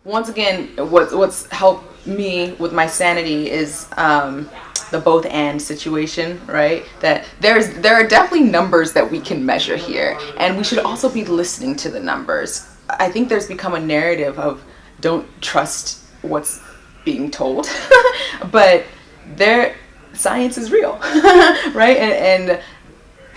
Once again, what's helped me with my sanity is the both and situation, right? That there are definitely numbers that we can measure here, and we should also be listening to the numbers. I think there's become a narrative of don't trust what's being told, but there science is real, right? And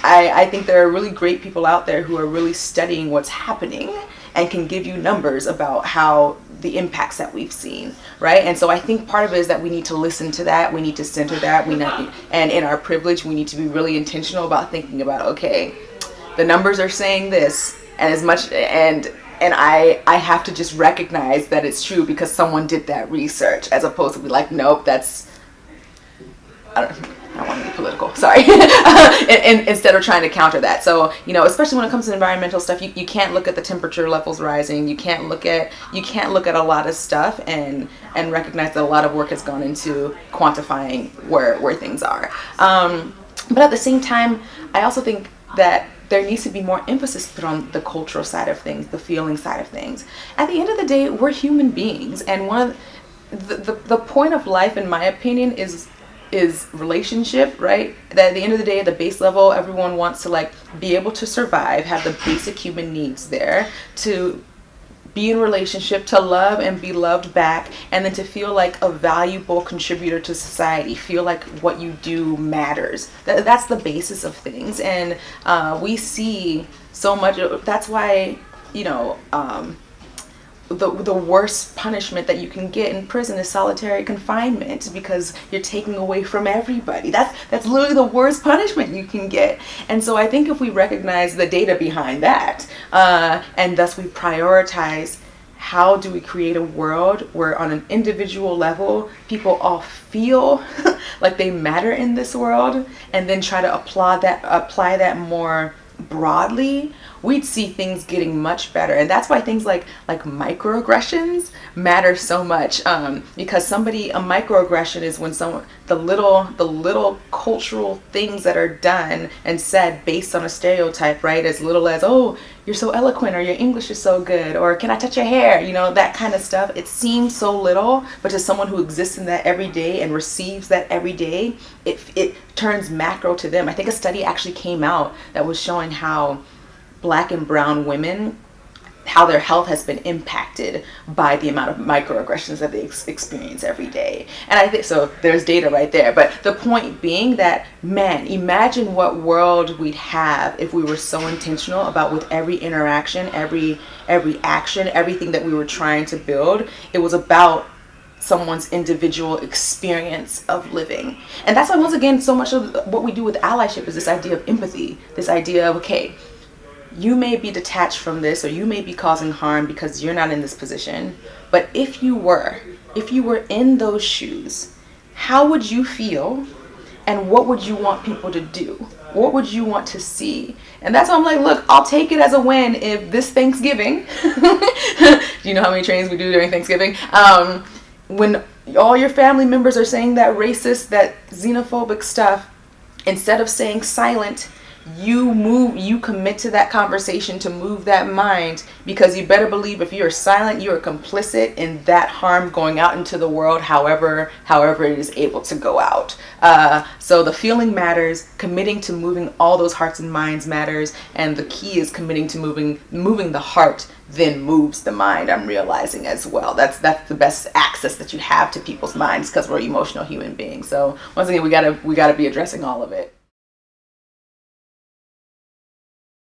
I think there are really great people out there who are really studying what's happening and can give you numbers about how the impacts that we've seen, right? And so I think part of it is that we need to listen to that, we need to center that, and in our privilege, we need to be really intentional about thinking about, okay, the numbers are saying this, and as much, and I have to just recognize that it's true because someone did that research, as opposed to be like, nope, that's, I don't want to be political, sorry. Instead of trying to counter that. So, especially when it comes to environmental stuff, you can't look at the temperature levels rising. You can't look at a lot of stuff and recognize that a lot of work has gone into quantifying where things are. But at the same time, I also think that there needs to be more emphasis put on the cultural side of things, the feeling side of things. At the end of the day, we're human beings, and one of the point of life, in my opinion, is relationship, right? That at the end of the day, at the base level, everyone wants to be able to survive, have the basic human needs there, to be in relationship, to love and be loved back, and then to feel like a valuable contributor to society, feel like what you do matters. That's the basis of things. And we see so much. That's why, the worst punishment that you can get in prison is solitary confinement, because you're taking away from everybody. That's literally the worst punishment you can get. And so I think if we recognize the data behind that, and thus we prioritize how do we create a world where on an individual level people all feel like they matter in this world, and then try to apply that more broadly, we'd see things getting much better. And that's why things like microaggressions matter so much, because a microaggression is when the little cultural things that are done and said based on a stereotype, right? As little as, oh, you're so eloquent, or your English is so good, or can I touch your hair, that kind of stuff. It seems so little, but to someone who exists in that every day and receives that every day, it turns macro to them. I think a study actually came out that was showing how Black and brown women, how their health has been impacted by the amount of microaggressions that they experience every day. And I think, so there's data right there. But the point being that, man, imagine what world we'd have if we were so intentional about, with every interaction, every action, everything that we were trying to build, it was about someone's individual experience of living. And that's why, once again, so much of what we do with allyship is this idea of empathy, this idea of, okay, you may be detached from this, or you may be causing harm because you're not in this position, but if you were in those shoes, how would you feel, and what would you want people to do? What would you want to see? And that's why I'm like, look, I'll take it as a win if this Thanksgiving, do you know how many trainings we do during Thanksgiving? When all your family members are saying that racist, that xenophobic stuff, instead of staying silent, you commit to that conversation to move that mind, because you better believe if you're silent, you are complicit in that harm going out into the world, however it is able to go out. So the feeling matters, committing to moving all those hearts and minds matters, and the key is committing to moving the heart then moves the mind. I'm realizing as well. That's the best access that you have to people's minds, because we're emotional human beings. So once again, we gotta be addressing all of it.